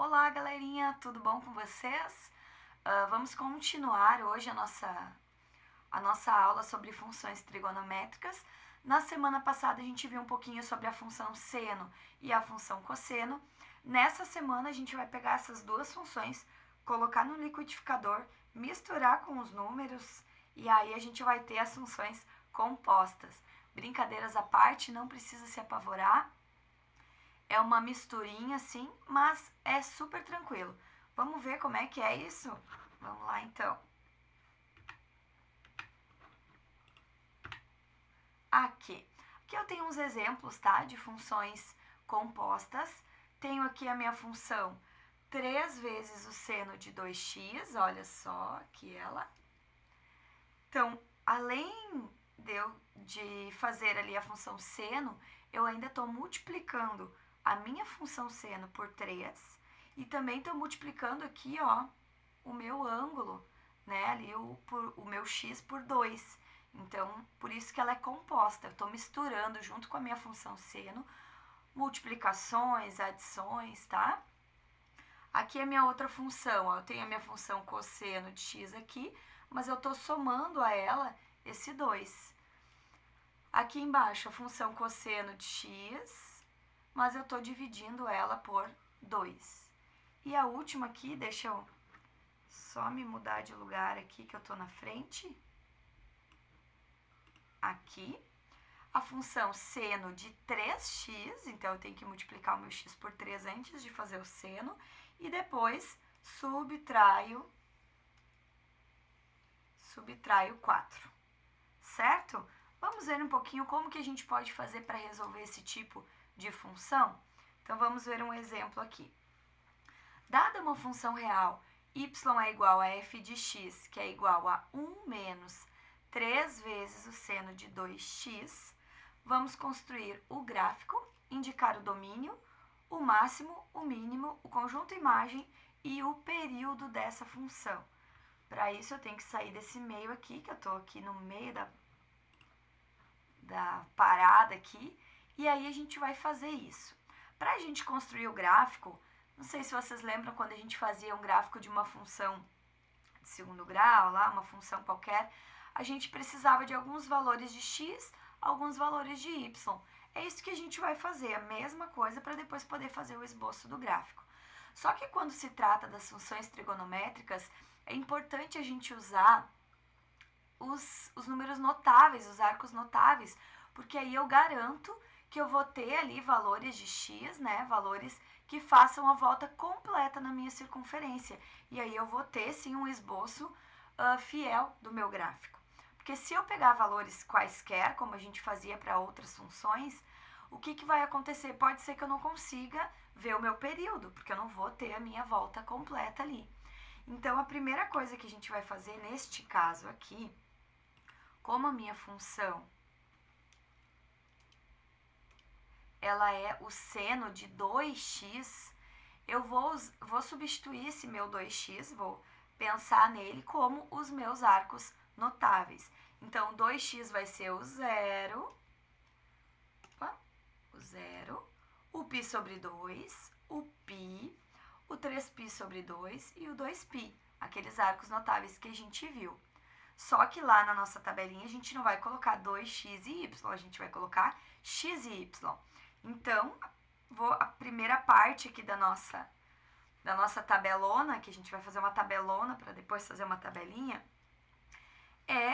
Olá, galerinha, tudo bom com vocês? Vamos continuar hoje a nossa aula sobre funções trigonométricas. Na semana passada a gente viu um pouquinho sobre a função seno e a função cosseno. Nessa semana a gente vai pegar essas duas funções, colocar no liquidificador, misturar com os números e aí a gente vai ter as funções compostas. Brincadeiras à parte, não precisa se apavorar. É uma misturinha assim, mas é super tranquilo. Vamos ver como é que é isso? Vamos lá então. Aqui eu tenho uns exemplos, tá? De funções compostas. Tenho aqui a minha função 3 vezes o seno de 2x, olha só aqui ela. Então, além de fazer ali a função seno, eu ainda estou multiplicando a minha função seno por 3 e também estou multiplicando aqui, ó, o meu ângulo, né, ali o meu x por 2. Então, por isso que ela é composta. Eu estou misturando junto com a minha função seno multiplicações, adições, tá? Aqui é a minha outra função, ó, eu tenho a minha função cosseno de x aqui, mas eu estou somando a ela esse 2. Aqui embaixo a função cosseno de x, mas eu estou dividindo ela por 2. E a última aqui, deixa eu só me mudar de lugar aqui que eu estou na frente. Aqui, a função seno de 3x, então eu tenho que multiplicar o meu x por 3 antes de fazer o seno, e depois subtraio 4, certo? Vamos ver um pouquinho como que a gente pode fazer para resolver esse tipo de função? Então, vamos ver um exemplo aqui. Dada uma função real, y é igual a f de x, que é igual a 1 menos 3 vezes o seno de 2x, vamos construir o gráfico, indicar o domínio, o máximo, o mínimo, o conjunto imagem e o período dessa função. Para isso, eu tenho que sair desse meio aqui, que eu estou aqui no meio da parada aqui, e aí a gente vai fazer isso. Para a gente construir o gráfico, não sei se vocês lembram quando a gente fazia um gráfico de uma função de segundo grau, lá, uma função qualquer, a gente precisava de alguns valores de x, alguns valores de y. É isso que a gente vai fazer, a mesma coisa para depois poder fazer o esboço do gráfico. Só que quando se trata das funções trigonométricas, é importante a gente usar os números notáveis, os arcos notáveis, porque aí eu garanto que eu vou ter ali valores de x, né, valores que façam a volta completa na minha circunferência. E aí eu vou ter, sim, um esboço fiel do meu gráfico. Porque se eu pegar valores quaisquer, como a gente fazia para outras funções, o que vai acontecer? Pode ser que eu não consiga ver o meu período, porque eu não vou ter a minha volta completa ali. Então, a primeira coisa que a gente vai fazer neste caso aqui, como a minha função ela é o seno de 2x, eu vou substituir esse meu 2x, vou pensar nele como os meus arcos notáveis. Então, 2x vai ser o 0, o π sobre 2, o π, o 3π sobre 2 e o 2π, aqueles arcos notáveis que a gente viu. Só que lá na nossa tabelinha a gente não vai colocar 2x e y, a gente vai colocar x e y. Então, a primeira parte aqui da nossa tabelona, que a gente vai fazer uma tabelona para depois fazer uma tabelinha,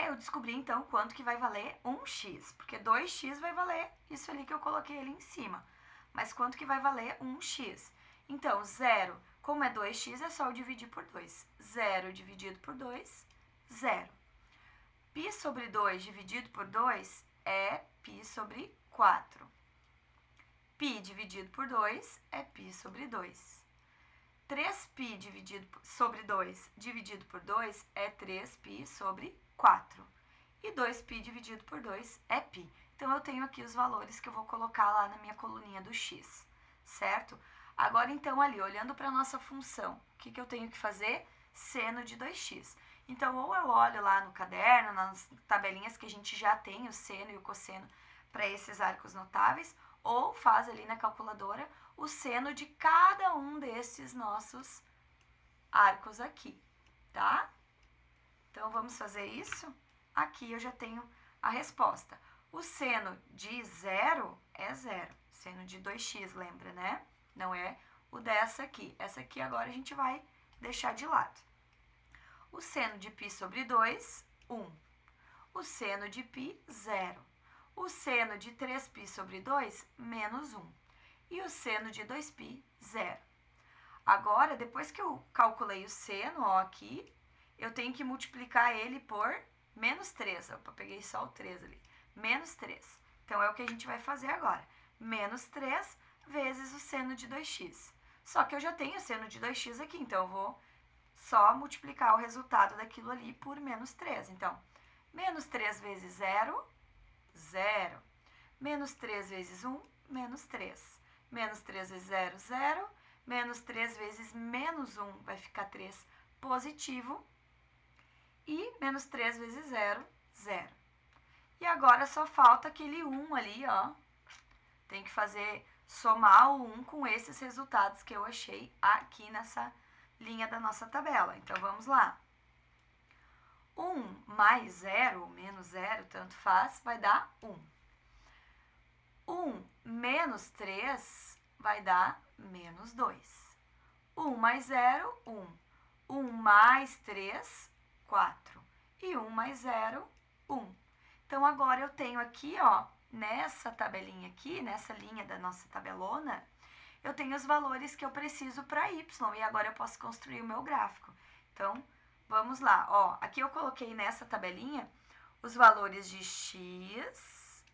eu descobrir então quanto que vai valer 1x, porque 2x vai valer isso ali que eu coloquei ali em cima. Mas quanto que vai valer 1x? Então, 0, como é 2x, é só eu dividir por 2. 0 dividido por 2, 0. Π sobre 2 dividido por 2 é π sobre 4. Π dividido por 2 é π sobre 2. 3π sobre 2 dividido por 2 é 3π sobre 4. E 2π dividido por 2 é π. Então, eu tenho aqui os valores que eu vou colocar lá na minha coluninha do x, certo? Agora, então, ali, olhando para a nossa função, o que eu tenho que fazer? Seno de 2x. Então, ou eu olho lá no caderno, nas tabelinhas que a gente já tem o seno e o cosseno para esses arcos notáveis, ou faz ali na calculadora, o seno de cada um desses nossos arcos aqui, tá? Então, vamos fazer isso? Aqui eu já tenho a resposta. O seno de 0 é 0. Seno de 2x, lembra, né? Não é o dessa aqui. Essa aqui agora a gente vai deixar de lado. O seno de π sobre 2, 1. O seno de π, 0. O seno de 3π sobre 2, menos 1. E o seno de 2π, 0. Agora, depois que eu calculei o seno, ó, aqui, eu tenho que multiplicar ele por menos 3. Opa, peguei só o 3 ali. Menos 3. Então, é o que a gente vai fazer agora. Menos 3 vezes o seno de 2x. Só que eu já tenho o seno de 2x aqui, então eu vou só multiplicar o resultado daquilo ali por menos 3. Então, menos 3 vezes 0, 0. Menos 3 vezes 1, menos 3. Menos 3 vezes 0, 0. Menos 3 vezes menos 1 vai ficar 3 positivo. E menos 3 vezes 0, 0. E agora só falta aquele 1 ali, ó. Tem que fazer, somar o 1 com esses resultados que eu achei aqui nessa linha da nossa tabela. Então, vamos lá. 1 mais 0, ou menos 0, tanto faz, vai dar 1. 1 menos 3 vai dar menos 2. 1 mais 0, 1. 1 mais 3, 4. E 1 mais 0, 1. Então, agora eu tenho aqui, ó, nessa tabelinha aqui, nessa linha da nossa tabelona, eu tenho os valores que eu preciso para y. E agora eu posso construir o meu gráfico. Então, vamos lá. Ó, aqui eu coloquei nessa tabelinha os valores de x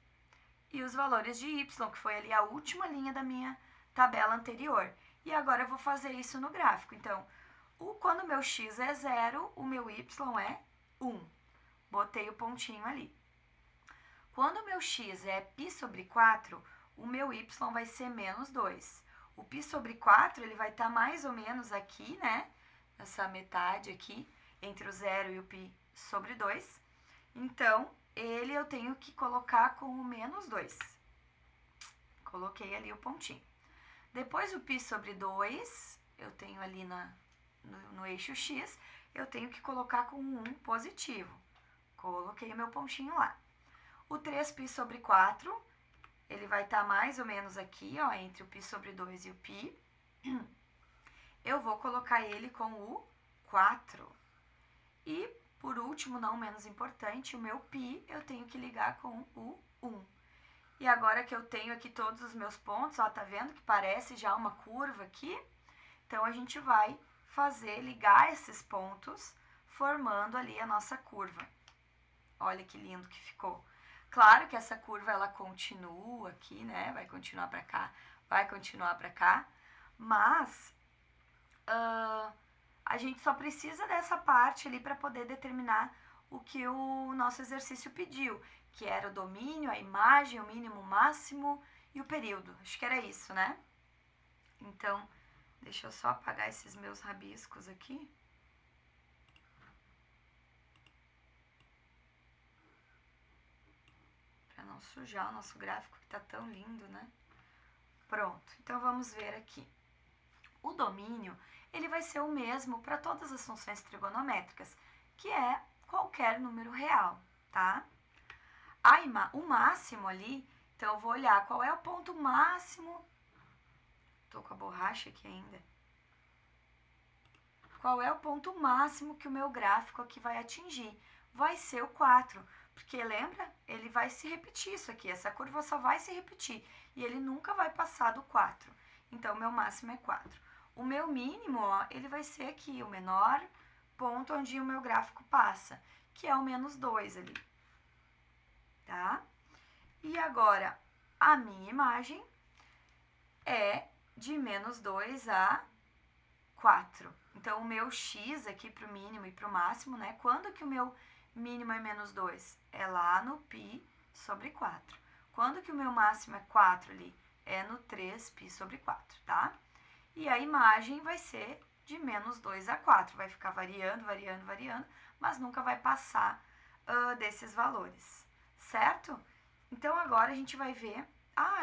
e os valores de y, que foi ali a última linha da minha tabela anterior. E agora eu vou fazer isso no gráfico. Então, quando o meu x é 0, o meu y é 1. Botei o pontinho ali. Quando o meu x é π sobre 4, o meu y vai ser menos 2. O π sobre 4, ele vai estar mais ou menos aqui, né? Essa metade aqui, entre o 0 e o π sobre 2. Então, ele eu tenho que colocar com o menos 2. Coloquei ali o pontinho. Depois o π sobre 2, eu tenho ali no eixo x, eu tenho que colocar com um 1 positivo. Coloquei o meu pontinho lá. O 3π sobre 4, ele vai estar mais ou menos aqui, ó, entre o π sobre 2 e o π. Eu vou colocar ele com o 4. E, por último, não menos importante, o meu π eu tenho que ligar com o 1. E agora que eu tenho aqui todos os meus pontos, ó, tá vendo que parece já uma curva aqui? Então, a gente vai ligar esses pontos, formando ali a nossa curva. Olha que lindo que ficou. Claro que essa curva, ela continua aqui, né? Vai continuar para cá, vai continuar para cá. Mas, a gente só precisa dessa parte ali para poder determinar o que o nosso exercício pediu, que era o domínio, a imagem, o mínimo, o máximo e o período. Acho que era isso, né? Então, deixa eu só apagar esses meus rabiscos aqui. Para não sujar o nosso gráfico, que tá tão lindo, né? Pronto, então vamos ver aqui. O domínio, ele vai ser o mesmo para todas as funções trigonométricas, que é qualquer número real, tá? O máximo ali, então eu vou olhar qual é o ponto máximo. Tô com a borracha aqui ainda. Qual é o ponto máximo que o meu gráfico aqui vai atingir? Vai ser o 4, porque lembra? Ele vai se repetir isso aqui, essa curva só vai se repetir, e ele nunca vai passar do 4. Então, o meu máximo é 4. O meu mínimo, ó, ele vai ser aqui, o menor ponto onde o meu gráfico passa, que é o menos 2 ali, tá? E agora, a minha imagem é de menos 2 a 4. Então, o meu x aqui para o mínimo e para o máximo, né? Quando que o meu mínimo é menos 2? É lá no π sobre 4. Quando que o meu máximo é 4 ali? É no 3π sobre 4, tá? E a imagem vai ser de menos 2 a 4. Vai ficar variando, variando, variando, mas nunca vai passar desses valores, certo? Então, agora a gente vai ver...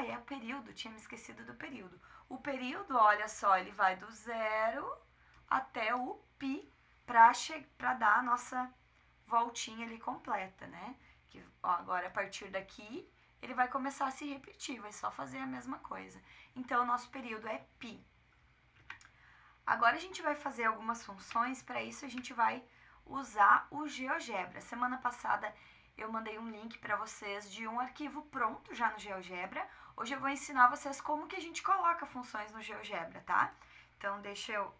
é o período, tinha me esquecido do período. O período, olha só, ele vai do 0 até o π para dar a nossa voltinha ali completa, né? Que, ó, agora, a partir daqui, ele vai começar a se repetir, vai só fazer a mesma coisa. Então, o nosso período é π. Agora, a gente vai fazer algumas funções, para isso a gente vai usar o GeoGebra. Semana passada, eu mandei um link para vocês de um arquivo pronto já no GeoGebra. Hoje eu vou ensinar vocês como que a gente coloca funções no GeoGebra, tá? Então, deixa eu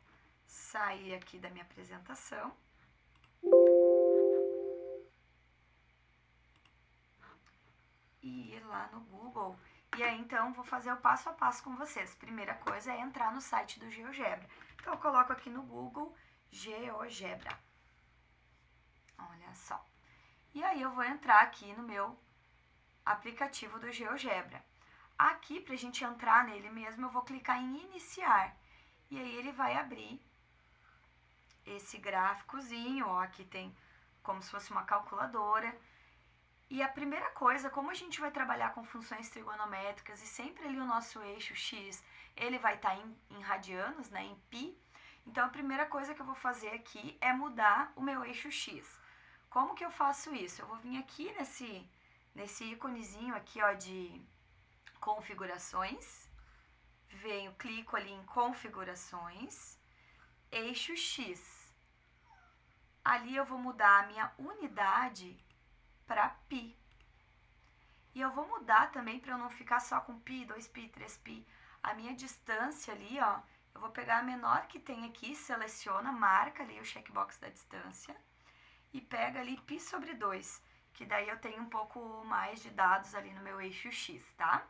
sair aqui da minha apresentação. E ir lá no Google. E aí, então, vou fazer o passo a passo com vocês. Primeira coisa é entrar no site do GeoGebra. Então, eu coloco aqui no Google GeoGebra. Olha só. E aí, eu vou entrar aqui no meu aplicativo do GeoGebra. Aqui, para a gente entrar nele mesmo, eu vou clicar em iniciar. E aí, ele vai abrir esse gráficozinho, ó, aqui tem como se fosse uma calculadora. E a primeira coisa, como a gente vai trabalhar com funções trigonométricas e sempre ali o nosso eixo x, ele vai estar em radianos, né, em π. Então, a primeira coisa que eu vou fazer aqui é mudar o meu eixo x. Como que eu faço isso? Eu vou vir aqui nesse íconezinho aqui, ó, de configurações. Venho, clico ali em configurações, eixo x. Ali eu vou mudar a minha unidade para π. E eu vou mudar também para eu não ficar só com π, 2π, 3π. A minha distância ali, ó, eu vou pegar a menor que tem aqui, seleciona, marca ali o checkbox da distância e pega ali π sobre 2, que daí eu tenho um pouco mais de dados ali no meu eixo x, tá?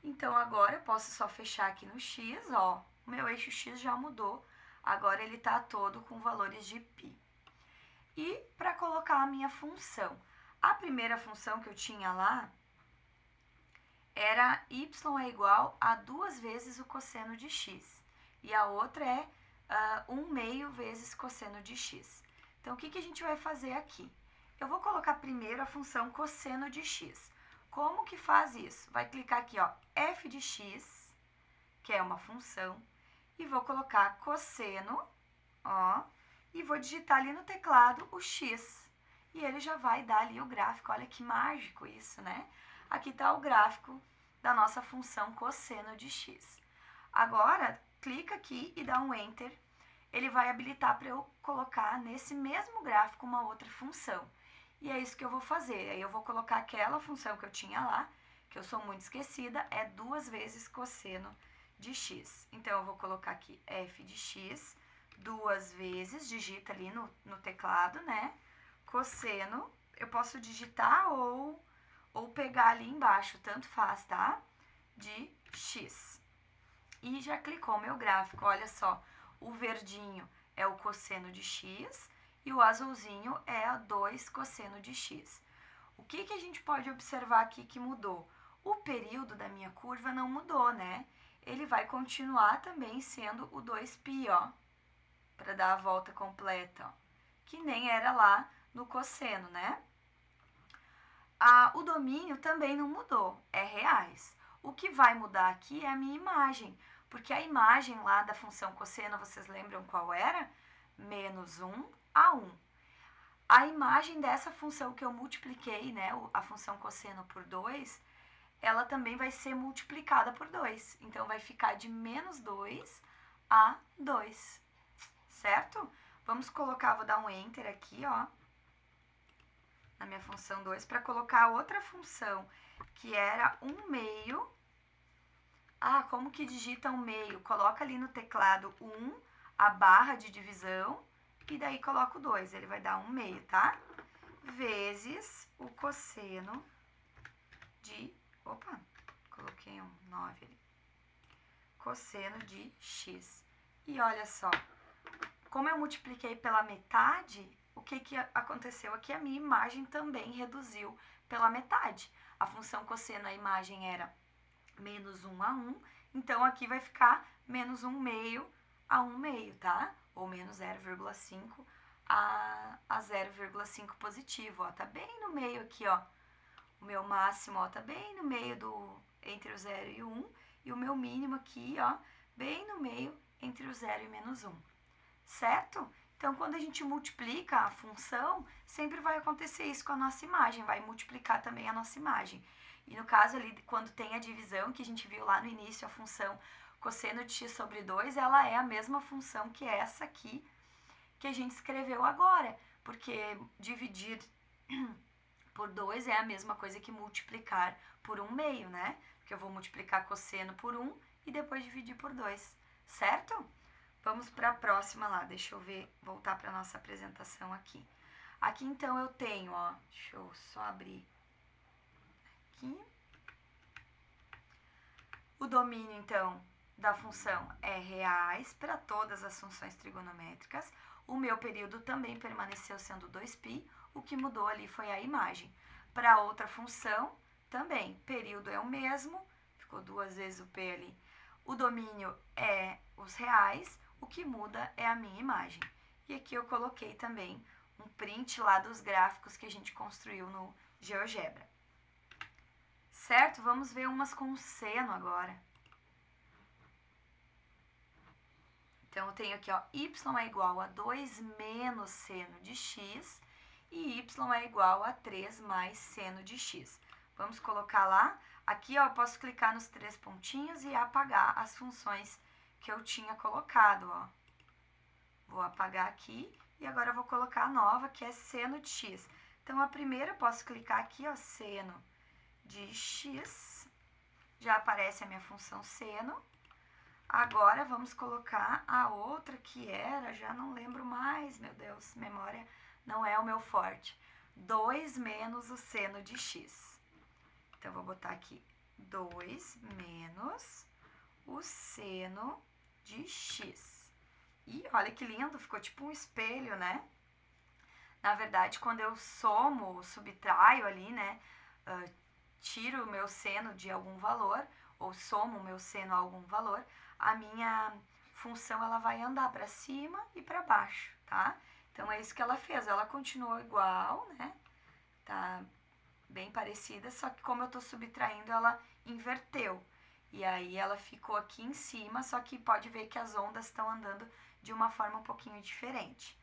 Então, agora eu posso só fechar aqui no x, ó, o meu eixo x já mudou, agora ele tá todo com valores de π. E para colocar a minha função, a primeira função que eu tinha lá era y é igual a 2 vezes o cosseno de x. E a outra é 1 meio vezes cosseno de x. Então, o que a gente vai fazer aqui? Eu vou colocar primeiro a função cosseno de x. Como que faz isso? Vai clicar aqui, ó, f de x, que é uma função, e vou colocar cosseno, ó, e vou digitar ali no teclado o x. E ele já vai dar ali o gráfico. Olha que mágico isso, né? Aqui está o gráfico da nossa função cosseno de x. Agora, clica aqui e dá um Enter. Ele vai habilitar para eu colocar nesse mesmo gráfico uma outra função. E é isso que eu vou fazer. Aí eu vou colocar aquela função que eu tinha lá, que eu sou muito esquecida, é 2 vezes cosseno de x. Então, eu vou colocar aqui f de x, 2 vezes, digita ali no teclado, né? Cosseno, eu posso digitar ou pegar ali embaixo, tanto faz, tá? De x. E já clicou meu gráfico, olha só, o verdinho é o cosseno de x e o azulzinho é a 2 cosseno de x. O que a gente pode observar aqui que mudou? O período da minha curva não mudou, né? Ele vai continuar também sendo o 2π, ó, para dar a volta completa, ó, que nem era lá no cosseno, né? O domínio também não mudou, é reais. O que vai mudar aqui é a minha imagem, porque a imagem lá da função cosseno, vocês lembram qual era? Menos 1 a 1. A imagem dessa função que eu multipliquei, né, a função cosseno por 2, ela também vai ser multiplicada por 2. Então, vai ficar de menos 2 a 2, certo? Vamos colocar, vou dar um Enter aqui, ó, na minha função 2, para colocar outra função, que era 1 meio. Como que digita 1 meio? Coloca ali no teclado 1, a barra de divisão, e daí coloca o 2, ele vai dar 1 meio, tá? Vezes o cosseno de... Opa, coloquei um 9 ali. Cosseno de x. E olha só, como eu multipliquei pela metade, o que aconteceu aqui? A minha imagem também reduziu pela metade. A função cosseno, a imagem era menos 1 a 1, então aqui vai ficar menos 1 meio a 1 meio, tá? Ou menos 0,5 a 0,5 positivo, ó, tá bem no meio aqui, ó. O meu máximo, ó, tá bem no meio entre o 0 e o 1, e o meu mínimo aqui, ó, bem no meio entre o 0 e menos 1, certo? Então, quando a gente multiplica a função, sempre vai acontecer isso com a nossa imagem, vai multiplicar também a nossa imagem. E no caso ali, quando tem a divisão, que a gente viu lá no início, a função cosseno de x sobre 2, ela é a mesma função que essa aqui, que a gente escreveu agora, porque dividir por 2 é a mesma coisa que multiplicar por 1 meio, né? Porque eu vou multiplicar cosseno por 1 e depois dividir por 2, certo? Vamos para a próxima lá, deixa eu ver, voltar para a nossa apresentação aqui. Aqui então eu tenho, ó, deixa eu só abrir aqui. O domínio então da função é reais para todas as funções trigonométricas. O meu período também permaneceu sendo 2π, o que mudou ali foi a imagem. Para outra função, também, período é o mesmo, ficou 2 vezes o p ali. O domínio é os reais, o que muda é a minha imagem. E aqui eu coloquei também um print lá dos gráficos que a gente construiu no GeoGebra. Certo? Vamos ver umas com seno agora. Então, eu tenho aqui, ó, y é igual a 2 menos seno de x e y é igual a 3 mais seno de x. Vamos colocar lá. Aqui, ó, eu posso clicar nos 3 pontinhos e apagar as funções que eu tinha colocado, ó. Vou apagar aqui e agora eu vou colocar a nova, que é seno de x. Então, a primeira, eu posso clicar aqui, ó, seno de x. Já aparece a minha função seno. Agora, vamos colocar a outra que era, já não lembro mais, meu Deus, memória não é o meu forte. 2 menos o seno de x. Então, vou botar aqui 2 menos o seno de x. E olha que lindo, ficou tipo um espelho, né? Na verdade, quando eu somo, subtraio ali, né? Tiro o meu seno de algum valor, ou somo o meu seno a algum valor, a minha função ela vai andar para cima e para baixo, tá? Então, é isso que ela fez. Ela continuou igual, né? Tá bem parecida, só que como eu tô subtraindo, ela inverteu. E aí, ela ficou aqui em cima, só que pode ver que as ondas estão andando de uma forma um pouquinho diferente.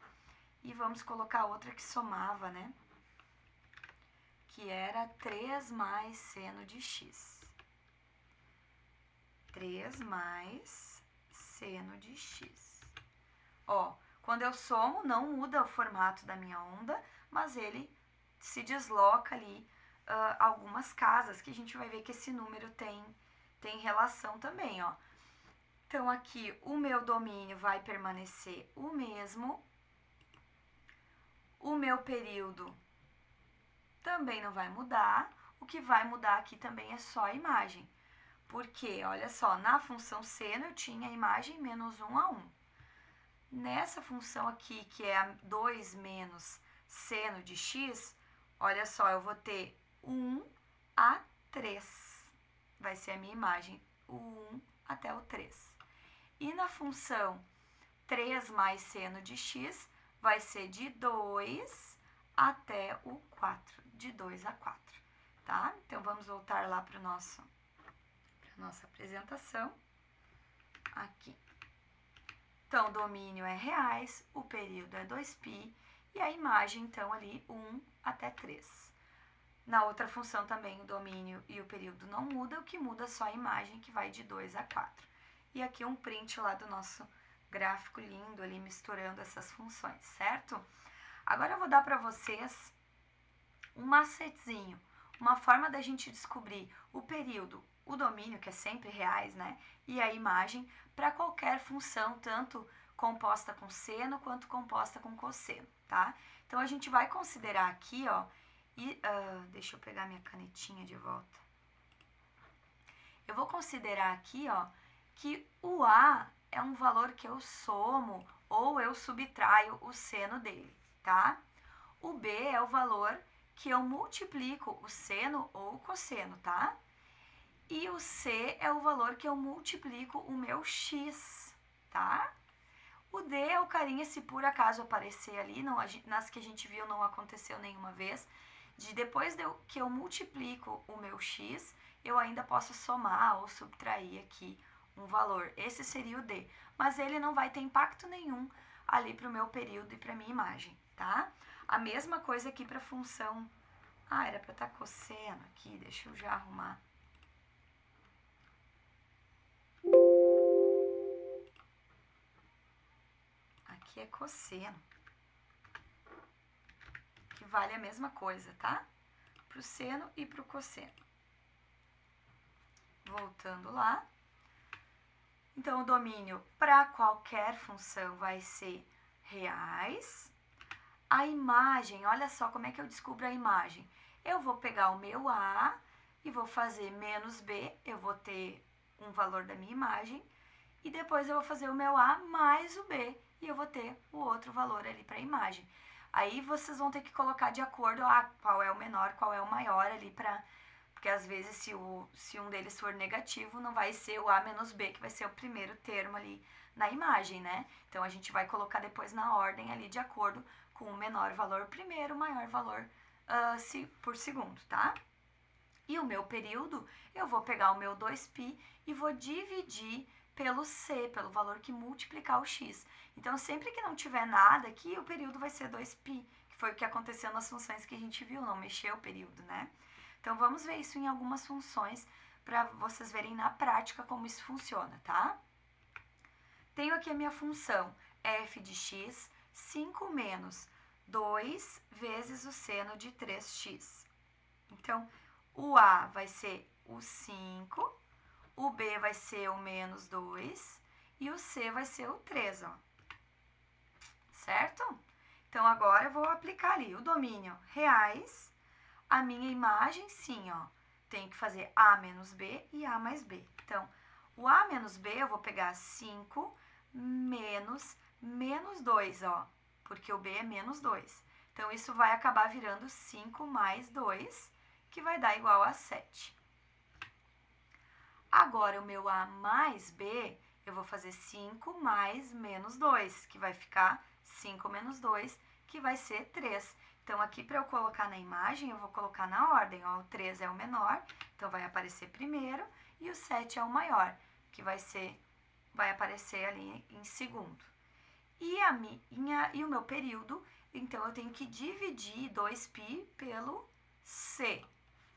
E vamos colocar outra que somava, né? Que era 3 mais seno de x. 3 mais seno de x. Ó, quando eu somo, não muda o formato da minha onda, mas ele se desloca ali algumas casas, que a gente vai ver que esse número tem relação também, ó. Então, aqui, o meu domínio vai permanecer o mesmo. O meu período também não vai mudar. O que vai mudar aqui também é só a imagem. Porque, olha só, na função seno eu tinha a imagem menos 1 a 1. Nessa função aqui, que é a 2 menos seno de x, olha só, eu vou ter 1 a 3. Vai ser a minha imagem, o 1 até o 3. E na função 3 mais seno de x, vai ser de 2 até o 4, de 2 a 4, tá? Então, vamos voltar lá para nossa apresentação. Aqui. Então, o domínio é reais, o período é 2π e a imagem, então, ali 1 até 3. Na outra função também o domínio e o período não muda, o que muda é só a imagem, que vai de 2 a 4. E aqui um print lá do nosso gráfico lindo ali, misturando essas funções, certo? Agora eu vou dar para vocês um macetezinho, uma forma da gente descobrir o período, o domínio, que é sempre reais, né? E a imagem para qualquer função, tanto composta com seno quanto composta com cosseno, tá? Então, a gente vai considerar aqui, ó, deixa eu pegar minha canetinha de volta. Eu vou considerar aqui, ó, que o A é um valor que eu somo ou eu subtraio o seno dele, tá? O B é o valor que eu multiplico o seno ou o cosseno, tá? E o C é o valor que eu multiplico o meu x, tá? O D é o carinha, se por acaso aparecer ali, não, nas que a gente viu não aconteceu nenhuma vez, de depois que eu multiplico o meu x, eu ainda posso somar ou subtrair aqui um valor. Esse seria o D, mas ele não vai ter impacto nenhum ali para o meu período e para a minha imagem, tá? A mesma coisa aqui para a função... Ah, era para estar cosseno aqui, deixa eu já arrumar. Aqui é cosseno, que vale a mesma coisa, tá? Para o seno e para o cosseno. Voltando lá. Então, o domínio para qualquer função vai ser reais. A imagem, olha só como é que eu descubro a imagem. Eu vou pegar o meu A e vou fazer menos B, eu vou ter um valor da minha imagem, e depois eu vou fazer o meu A mais o B, e eu vou ter o outro valor ali para a imagem. Aí vocês vão ter que colocar de acordo qual é o menor, qual é o maior ali para... Porque às vezes se um deles for negativo, não vai ser o A menos B, que vai ser o primeiro termo ali na imagem, né? Então a gente vai colocar depois na ordem ali de acordo com o menor valor primeiro, o maior valor por segundo, tá? E o meu período, eu vou pegar o meu 2π e vou dividir pelo C, pelo valor que multiplicar o x. Então, sempre que não tiver nada aqui, o período vai ser 2π, que foi o que aconteceu nas funções que a gente viu, não mexeu o período, né? Então, vamos ver isso em algumas funções para vocês verem na prática como isso funciona, tá? Tenho aqui a minha função f de x, 5 menos 2 vezes o seno de 3x. Então, o A vai ser o 5, o B vai ser o menos 2 e o C vai ser o 3, ó. Certo? Então, agora eu vou aplicar ali o domínio reais. A minha imagem, sim, ó, tem que fazer A menos B e A mais B. Então, o A menos B eu vou pegar 5 menos 2, ó, porque o B é menos 2. Então, isso vai acabar virando 5 mais 2, que vai dar igual a 7. Agora, o meu A mais B, eu vou fazer 5 mais menos 2, que vai ficar 5 menos 2, que vai ser 3. Então, aqui para eu colocar na imagem, eu vou colocar na ordem, ó, o 3 é o menor, então vai aparecer primeiro, e o 7 é o maior, que vai aparecer ali em segundo. E o meu período, então eu tenho que dividir 2π pelo C.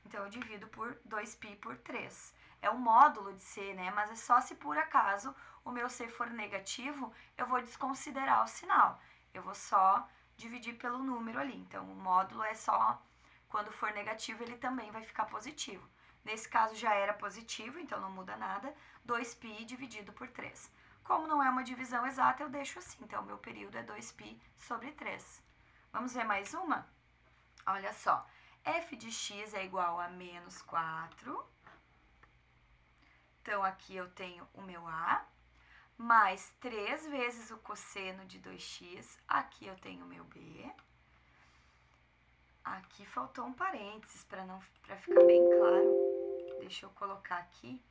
Então, eu divido por 2π por 3. É o módulo de C, né? Mas é só se por acaso o meu C for negativo, eu vou desconsiderar o sinal. Eu vou só dividir pelo número ali. Então, o módulo é só quando for negativo, ele também vai ficar positivo. Nesse caso, já era positivo, então não muda nada. 2π dividido por 3. Como não é uma divisão exata, eu deixo assim. Então, o meu período é 2π sobre 3. Vamos ver mais uma? Olha só. F de x é igual a menos 4. Então, aqui eu tenho o meu A, mais 3 vezes o cosseno de 2x. Aqui eu tenho o meu B. Aqui faltou um parênteses para ficar bem claro. Deixa eu colocar aqui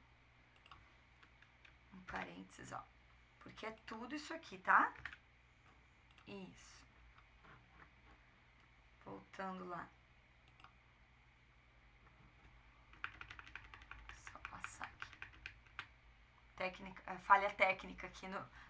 um parênteses, ó. Porque é tudo isso aqui, tá? Isso. Voltando lá. Falha técnica aqui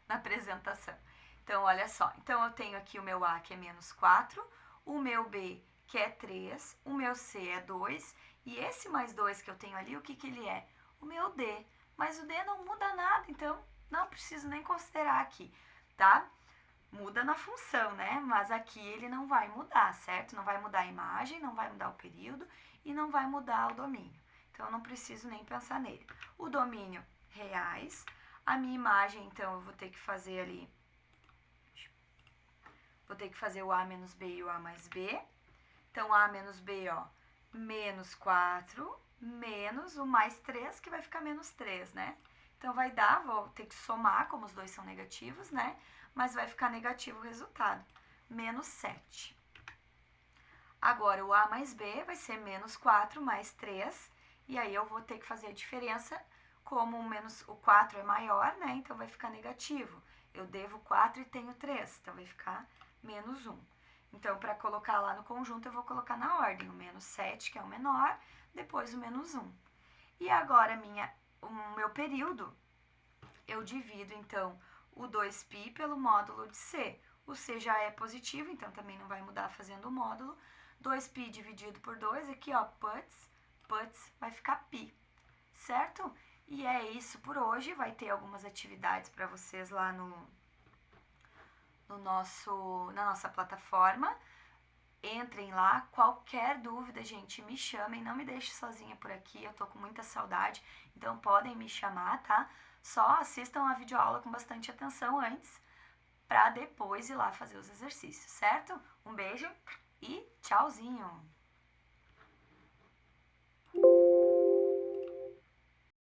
na apresentação. Então, olha só. Então, eu tenho aqui o meu A, que é menos 4, o meu B, que é 3, o meu C é 2, e esse mais 2 que eu tenho ali, o que ele é? O meu D. Mas o D não muda nada, então não preciso nem considerar aqui, tá? Muda na função, né? Mas aqui ele não vai mudar, certo? Não vai mudar a imagem, não vai mudar o período e não vai mudar o domínio. Então, eu não preciso nem pensar nele. O domínio reais. A minha imagem, então, eu vou ter que fazer ali... Vou ter que fazer o A menos B e o A mais B. Então, A menos B, ó, menos 4, menos o mais 3, que vai ficar menos 3, né? Então, vai dar, vou ter que somar, como os dois são negativos, né? Mas vai ficar negativo o resultado, menos 7. Agora, o A mais B vai ser menos 4 mais 3, e aí eu vou ter que fazer a diferença. Como o 4 é maior, né? Então, vai ficar negativo. Eu devo 4 e tenho 3, então vai ficar menos 1. Então, para colocar lá no conjunto, eu vou colocar na ordem o menos 7, que é o menor, depois o menos 1. E agora o meu período, eu divido então o 2π pelo módulo de C. O C já é positivo, então também não vai mudar fazendo o módulo. 2π dividido por 2, aqui ó, puts, vai ficar π, certo? E é isso por hoje, vai ter algumas atividades para vocês lá na nossa plataforma. Entrem lá, qualquer dúvida, gente, me chamem, não me deixe sozinha por aqui, eu tô com muita saudade, então podem me chamar, tá? Só assistam a videoaula com bastante atenção antes, pra depois ir lá fazer os exercícios, certo? Um beijo e tchauzinho!